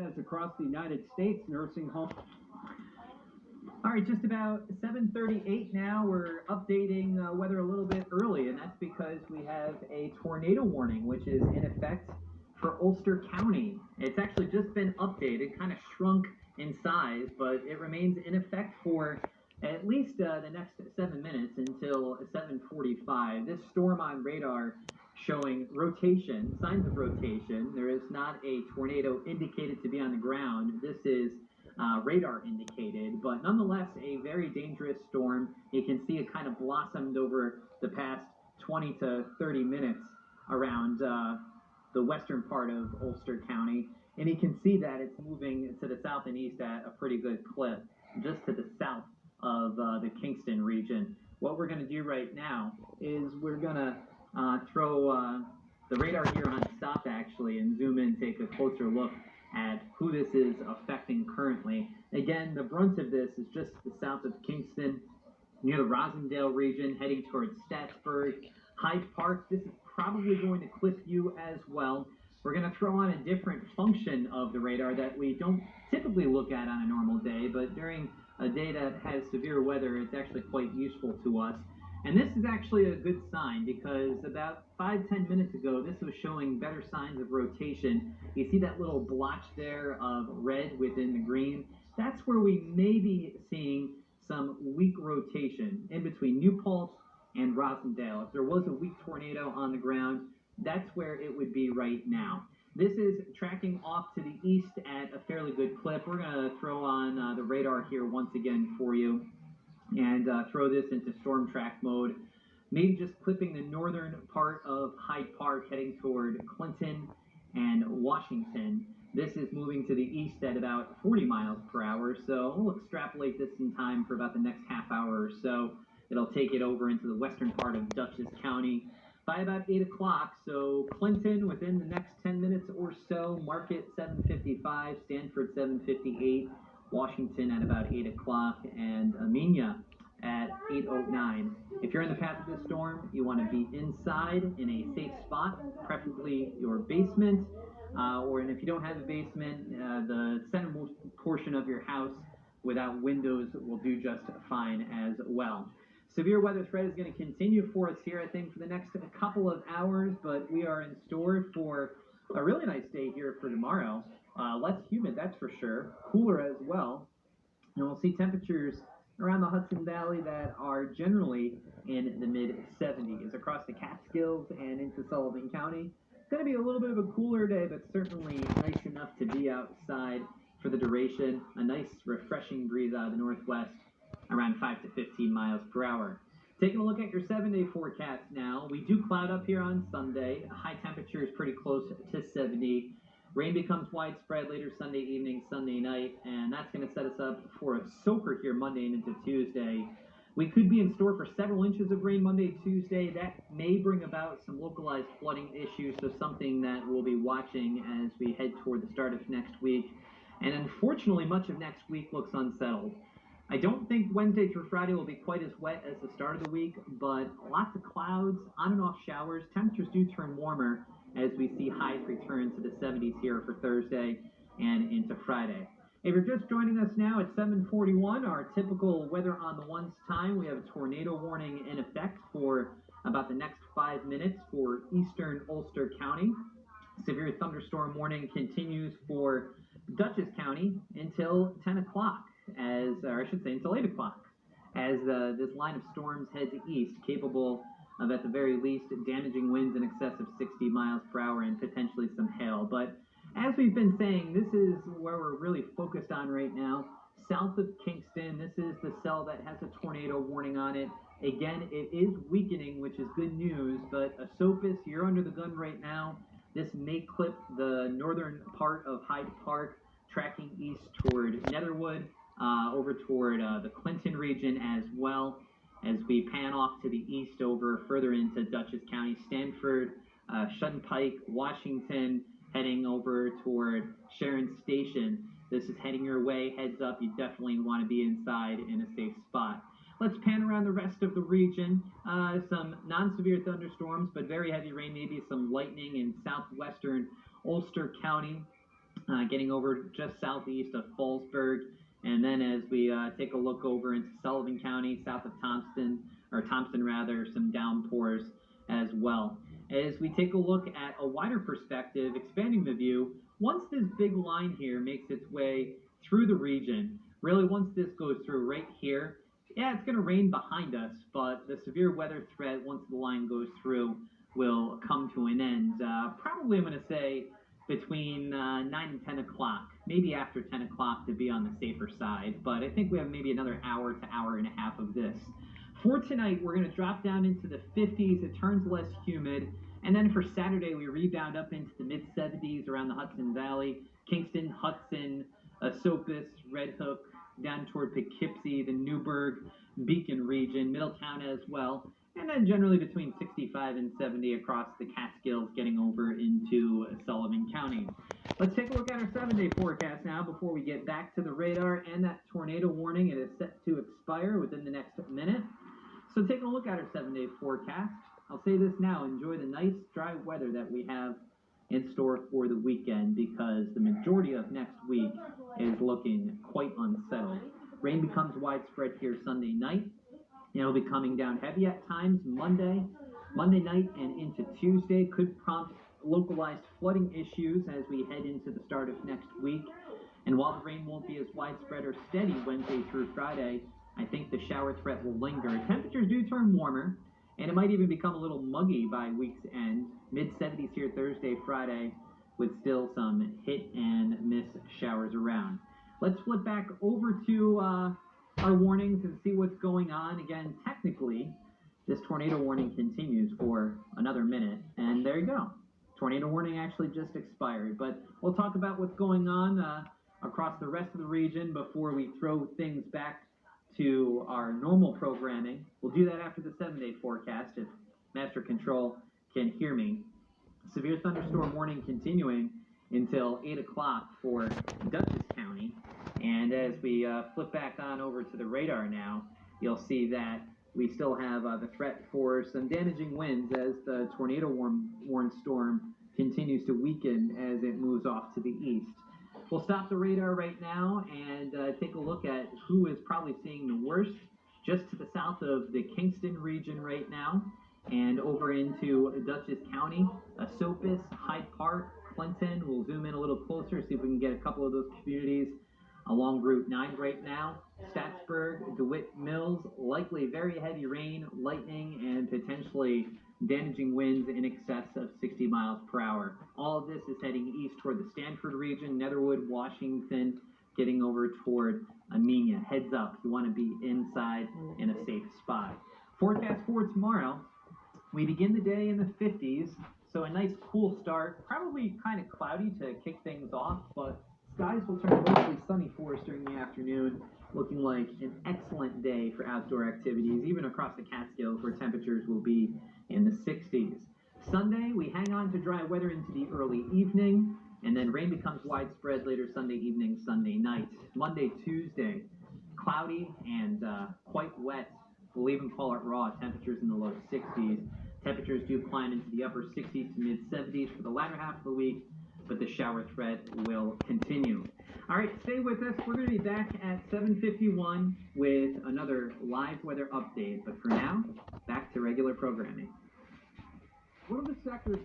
says across the United States, nursing home. All right, just about 7:38 now. We're updating weather a little bit early, and that's because we have a tornado warning, which is in effect for Ulster County. It's actually just been updated, kind of shrunk in size, but it remains in effect for at least the next 7 minutes until 7:45. This storm on radar showing rotation, signs of rotation. There is not a tornado indicated to be on the ground. This is radar indicated, but nonetheless a very dangerous storm. You can see it kind of blossomed over the past 20 to 30 minutes around the western part of Ulster County, and you can see that it's moving to the south and east at a pretty good clip, just to the south of the Kingston region. What we're going to do right now is we're going to throw the radar here on stop actually and zoom in, take a closer look at who this is affecting currently. Again, the brunt of this is just the south of Kingston, near the Rosendale region, heading towards Statsburg, Hyde Park. This is probably going to clip you as well. We're going to throw on a different function of the radar that we don't typically look at on a normal day, but during a day that has severe weather, it's actually quite useful to us. And this is actually a good sign because about 5-10 minutes ago, this was showing better signs of rotation. You see that little blotch there of red within the green? That's where we may be seeing some weak rotation in between New Paltz and Rosendale. If there was a weak tornado on the ground, that's where it would be right now. This is tracking off to the east at a fairly good clip. We're going to throw on the radar here once again for you and throw this into storm track mode. Maybe just clipping the northern part of Hyde Park heading toward Clinton and Washington. This is moving to the east at about 40 miles per hour, so we'll extrapolate this in time for about the next half hour or so. It'll take it over into the western part of Dutchess County by about 8 o'clock. So Clinton within the next 10 minutes or so, Market 7:55, Stanford 7:58, Washington at about 8 o'clock, and Amenia at 8:09. If you're in the path of this storm, you want to be inside in a safe spot, preferably your basement, and if you don't have a basement, the centermost portion of your house without windows will do just fine as well. Severe weather threat is going to continue for us here, I think, for the next couple of hours, but we are in store for a really nice day here for tomorrow. Less humid, that's for sure. Cooler as well. And we'll see temperatures around the Hudson Valley that are generally in the mid-70s. Across the Catskills and into Sullivan County, it's going to be a little bit of a cooler day, but certainly nice enough to be outside for the duration. A nice, refreshing breeze out of the northwest, around 5 to 15 miles per hour. Taking a look at your 7-day forecast now. We do cloud up here on Sunday. High temperature is pretty close to 70. Rain becomes widespread later Sunday evening, Sunday night, and that's going to set us up for a soaker here Monday and into Tuesday. We could be in store for several inches of rain Monday, Tuesday. That may bring about some localized flooding issues, so something that we'll be watching as we head toward the start of next week. And unfortunately, much of next week looks unsettled. I don't think Wednesday through Friday will be quite as wet as the start of the week, but lots of clouds, on and off showers. Temperatures do turn warmer as we see highs return to the 70s here for Thursday and into Friday. If you're just joining us now at 7:41, our typical weather on the ones time, we have a tornado warning in effect for about the next 5 minutes for eastern Ulster County. Severe thunderstorm warning continues for Dutchess County until 10 o'clock. Until 8 o'clock, as this line of storms heads east, capable of, at the very least, damaging winds in excess of 60 miles per hour and potentially some hail. But as we've been saying, this is where we're really focused on right now. South of Kingston, this is the cell that has a tornado warning on it. Again, it is weakening, which is good news, but Esopus, you're under the gun right now. This may clip the northern part of Hyde Park, tracking east toward Netherwood, over toward the Clinton region as well, as we pan off to the east over further into Dutchess County, Stanford, Shunpike, Washington, heading over toward Sharon Station. This is heading your way, heads up. You definitely want to be inside in a safe spot. Let's pan around the rest of the region. Some non-severe thunderstorms, but very heavy rain, maybe some lightning in southwestern Ulster County. getting over just southeast of Fallsburg. And then as we take a look over into Sullivan County, south of Thompson rather, some downpours as well. As we take a look at a wider perspective, expanding the view, once this big line here makes its way through the region, really once this goes through right here, yeah, it's going to rain behind us, but the severe weather threat, once the line goes through, will come to an end. Probably, I'm going to say, between 9 and 10 o'clock, maybe after 10 o'clock to be on the safer side, but I think we have maybe another hour to hour and a half of this. For tonight, we're going to drop down into the 50s. It turns less humid. And then for Saturday, we rebound up into the mid-70s around the Hudson Valley, Kingston, Hudson, Esopus, Red Hook, down toward Poughkeepsie, the Newburgh, Beacon region, Middletown as well, and then generally between 65 and 70 across the Catskills, getting over into Sullivan County. Let's take a look at our 7-day forecast now before we get back to the radar and that tornado warning. It is set to expire within the next minute. So taking a look at our 7-day forecast, I'll say this now, enjoy the nice dry weather that we have in store for the weekend, because the majority of next week is looking quite unsettled. Rain becomes widespread here Sunday night. It'll be coming down heavy at times Monday night and into Tuesday. Could prompt localized flooding issues as we head into the start of next week. And while the rain won't be as widespread or steady Wednesday through Friday, I think the shower threat will linger. Temperatures do turn warmer, and it might even become a little muggy by week's end. Mid-70s here Thursday, Friday, with still some hit and miss showers around. Let's flip back over to our warnings and see what's going on. Again, technically, this tornado warning continues for another minute, and there you go. Tornado warning actually just expired, but we'll talk about what's going on across the rest of the region before we throw things back to our normal programming. We'll do that after the 7-day forecast if Master Control can hear me. Severe thunderstorm warning continuing until 8 o'clock for Dutchess County. And as we flip back on over to the radar now, you'll see that we still have the threat for some damaging winds as the tornado warned storm continues to weaken as it moves off to the east. We'll stop the radar right now and take a look at who is probably seeing the worst. Just to the south of the Kingston region right now, and over into Dutchess County, Esopus, Hyde Park, Clinton. We'll zoom in a little closer, see if we can get a couple of those communities along Route 9 right now. Statsburg, DeWitt Mills, likely very heavy rain, lightning, and potentially damaging winds in excess of 60 miles per hour. All of this is heading east toward the Stanford region, Netherwood, Washington, getting over toward Amenia. Heads up, you want to be inside in a safe spot. Forecast for tomorrow, we begin the day in the 50s, so a nice cool start. Probably kind of cloudy to kick things off, but skies will turn mostly sunny for us during the afternoon, looking like an excellent day for outdoor activities, even across the Catskills where temperatures will be in the 60s. Sunday, we hang on to dry weather into the early evening, and then rain becomes widespread later Sunday evening, Sunday night. Monday, Tuesday, cloudy and quite wet. We'll even call it raw. Temperatures in the low 60s. Temperatures do climb into the upper 60s to mid-70s for the latter half of the week, but the shower threat will continue. All right, stay with us. We're going to be back at 7:51 with another live weather update. But for now, back to regular programming. One of the sectors